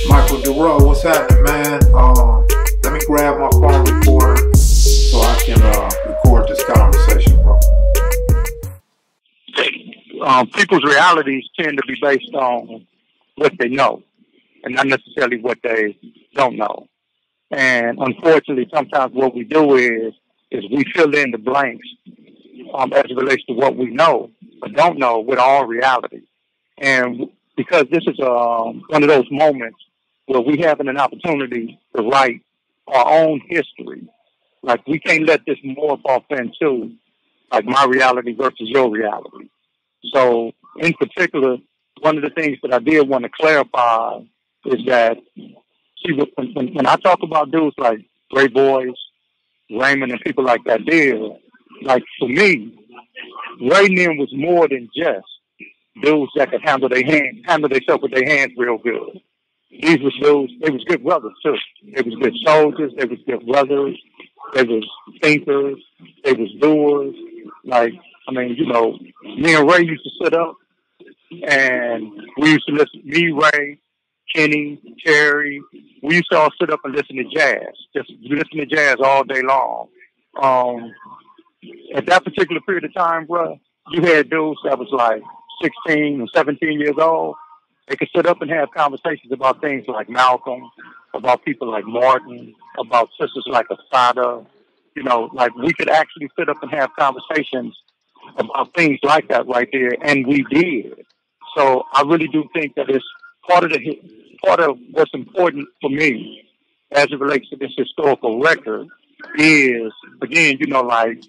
Michael Dorrough, what's happening, man? Let me grab my phone recorder so I can record this conversation, bro. People's realities tend to be based on what they know and not necessarily what they don't know. And unfortunately, sometimes what we do is we fill in the blanks as it relates to what we know or don't know with our reality. And because this is one of those moments where we having an opportunity to write our own history, like we can't let this morph off into like my reality versus your reality. So in particular, one of the things that I did want to clarify is that, see, when I talk about dudes like Ray Boys, Raymond, and people like that, like for me, Ray and was more than just dudes that could handle themselves with their hands real good. These was dudes, they was good brothers too. They was good soldiers, they was good brothers, they was thinkers, they was doers. Like, I mean, you know, me and Ray used to sit up and we used to listen, me, Ray, Kenny, Terry, we used to all sit up and listen to jazz, just listen to jazz all day long. At that particular period of time, bro, you had dudes that was like 16 and 17 years old. They could sit up and have conversations about things like Malcolm, about people like Martin, about sisters like Asada. You know, like we could actually sit up and have conversations about things like that right there, and we did. So I really do think that it's part of what's important for me as it relates to this historical record is, again, you know, like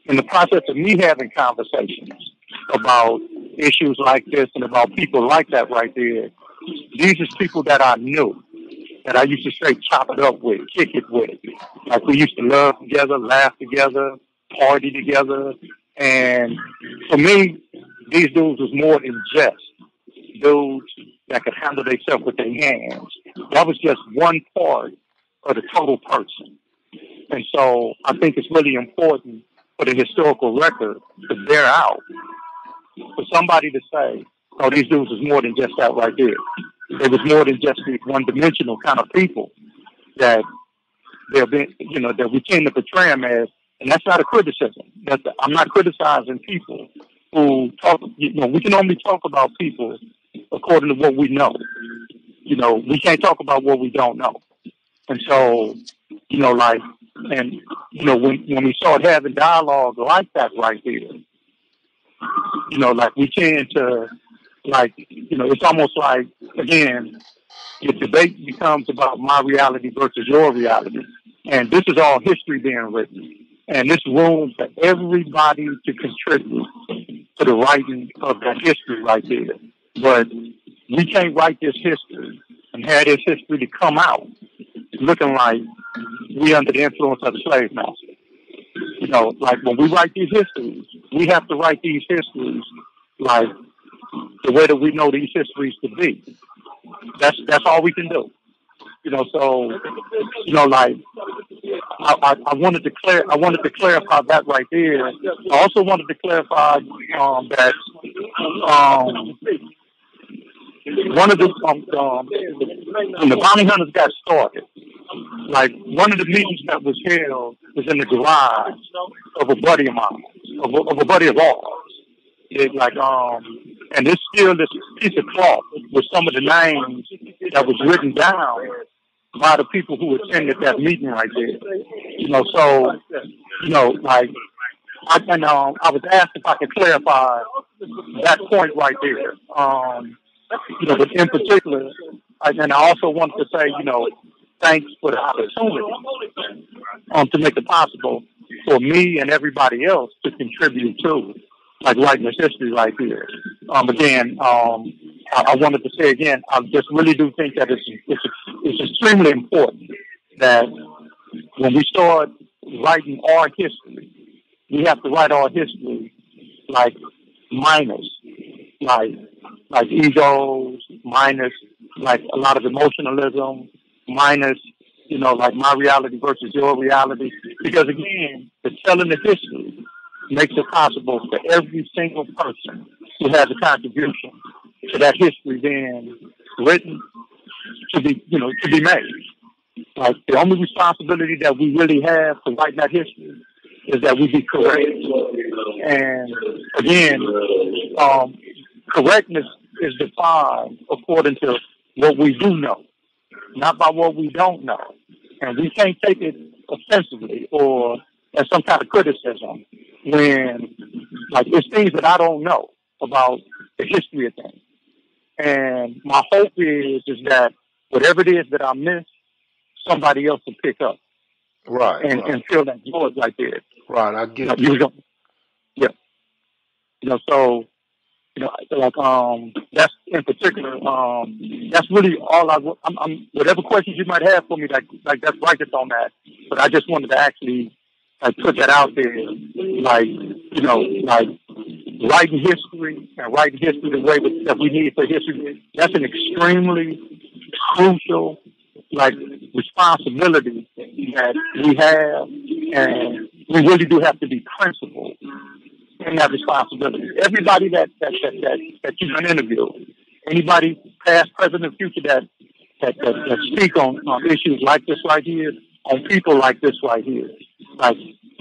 in the process of me having conversations about issues like this and about people like that right there, these are people that I knew, that I used to straight chop it up with, kick it with. Like we used to love together, laugh together, party together. And for me, these dudes was more than just dudes that could handle themselves with their hands. That was just one part of the total person. And so I think it's really important for the historical record to bear out, for somebody to say, oh, these dudes was more than just that right there. They was more than just these one-dimensional kind of people that they've been, you know, that we tend to portray them as. And that's not a criticism. I'm not criticizing people who talk, you know, we can only talk about people according to what we know. You know, we can't talk about what we don't know. And so, you know, like, and, you know, when we start having dialogue like that right there, you know, like we tend to, like, you know, it's almost like, again, the debate becomes about my reality versus your reality. And this is all history being written. And this room for everybody to contribute to the writing of that history right there. But we can't write this history and have this history to come out looking like we under the influence of the slave master. You know, like when we write these histories, we have to write these histories like the way that we know these histories to be. That's all we can do. You know, so, you know, like I wanted to clarify that right there. I also wanted to clarify that one of the when the bounty hunters got started, like one of the meetings that was held was in the garage of a buddy of mine, of a buddy of ours. It, like and there's still this piece of cloth with some of the names that was written down by the people who attended that meeting right there. You know, so, you know, like, I was asked if I could clarify that point right there. You know, but in particular, and I also wanted to say, you know, thanks for the opportunity to make it possible for me and everybody else to contribute to, like, writing this history right here. Again, I wanted to say again, I just really do think that it's extremely important that when we start writing our history, we have to write our history like minus, like egos, minus like a lot of emotionalism, minus, you know, like my reality versus your reality. Because again, the telling the history makes it possible for every single person who has a contribution to that history being written to be made. Like the only responsibility that we really have to write that history is that we be correct. And again, correctness is defined according to what we do know, not by what we don't know. And we can't take it offensively or as some kind of criticism when, like, it's things that I don't know about the history of things. And my hope is that whatever it is that I miss, somebody else will pick up. Right. And feel that joy right there. Right, I get it. Yeah. So, like, that's in particular, that's really all I'm whatever questions you might have for me, like that's right on that. But I just wanted to actually, like, put that out there, like, like writing history the way that we need for history. That's an extremely crucial, like, responsibility that we have, and we really do have to be principled in that responsibility. Everybody that you can interview, anybody past, present, and future that speak on issues like this right here, on people like this right here. Like,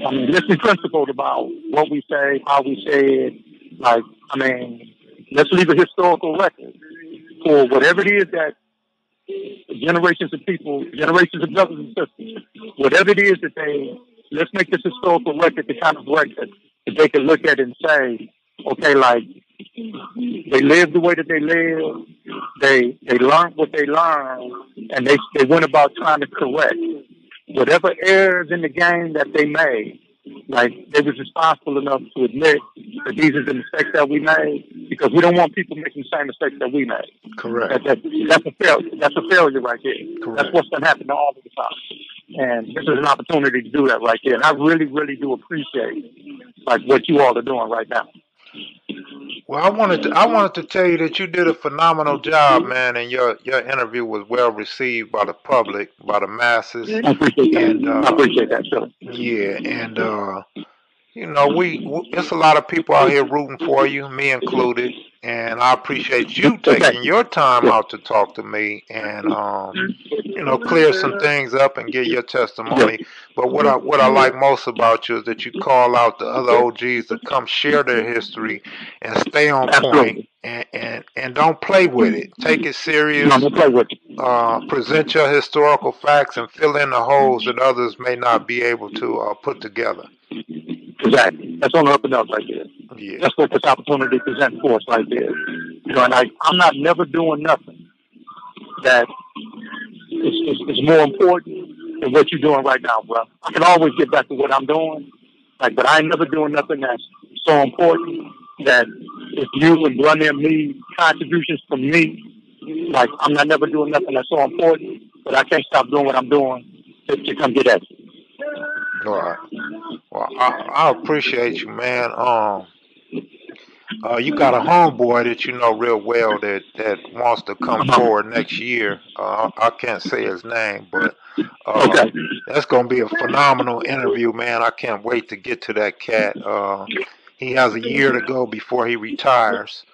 I mean, let's be principled about what we say, how we say it. Like, I mean, let's leave a historical record for whatever it is that generations of people, generations of brothers and sisters, whatever it is that let's make this historical record the kind of record that they can look at and say, okay, like, they lived the way that they lived, they learned what they learned, and they went about trying to correct whatever errors in the game that they made. Like, they was responsible enough to admit that these are the mistakes that we made, because we don't want people making the same mistakes that we made. Correct. That's a failure. That's a failure right there. Correct. That's what's going to happen to all of the time. And this is an opportunity to do that right there. And I really, really do appreciate, like, what you all are doing right now. Well, I wanted to tell you that you did a phenomenal job, man, and your interview was well received by the public, by the masses. I appreciate that. And, I appreciate that, sir. Yeah, and it's a lot of people out here rooting for you, me included, and I appreciate you taking your time out to talk to me and clear some things up and get your testimony. But what I like most about you is that you call out the other OGs to come share their history and stay on point and don't play with it. Take it serious. No, don't play with it. Present your historical facts and fill in the holes that others may not be able to put together. Exactly. That's on the up and up right there. Yeah. That's what this opportunity presents for us right there. And I'm not never doing nothing that is more important than what you're doing right now, bro. I can always get back to what I'm doing, but I ain't never doing nothing that's so important that if you and Brother and me contributions from me, like, I'm not never doing nothing that's so important, but I can't stop doing what I'm doing to come get at you. All right. Well, I appreciate you, man. You got a homeboy that you know real well that wants to come forward next year. I can't say his name, but that's going to be a phenomenal interview, man. I can't wait to get to that cat. He has a year to go before he retires.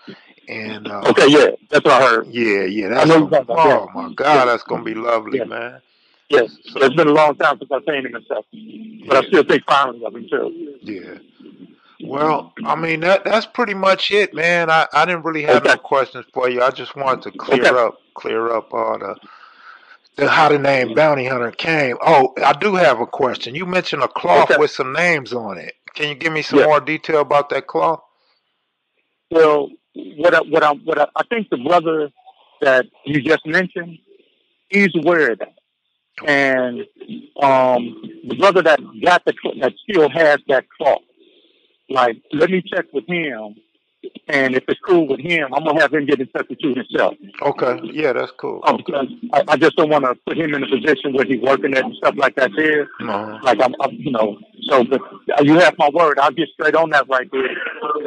And yeah, that's what I heard. Yeah, that's my God, that's going to be lovely, man. Yes, so it's been a long time since I've seen him and stuff, but I still think fondly of him too. Yeah. Well, I mean that's pretty much it, man. I didn't really have no questions for you. I just wanted to clear up how the name Bounty Hunter came. Oh, I do have a question. You mentioned a cloth with some names on it. Can you give me some more detail about that cloth? Well, what I think the brother that you just mentioned, he's aware of that. And the brother that still has that cloth, like, let me check with him, and if it's cool with him, I'm gonna have him get in touch with you himself. Okay, yeah, that's cool. Because I just don't want to put him in a position where he's working at and stuff like that there. Like, I'm so, but you have my word. I'll get straight on that right there,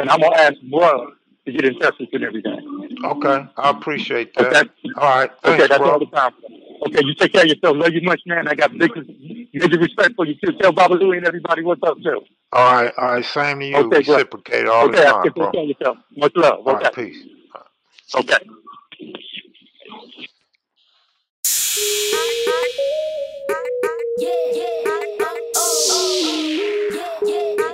and I'm gonna ask bro to get in touch with you and everything. Okay, I appreciate that. Okay. All right, thanks, that's bro. all the time. Okay, you take care of yourself. Love you much, man. I got big Major respect for you too. Tell Baba Louie and everybody what's up too. All right, same to you. Okay, bro. Reciprocate all the Okay, I time, can bro. tell yourself. Much love. All Okay. right, peace. Okay. Yeah, yeah, oh, oh, yeah, yeah.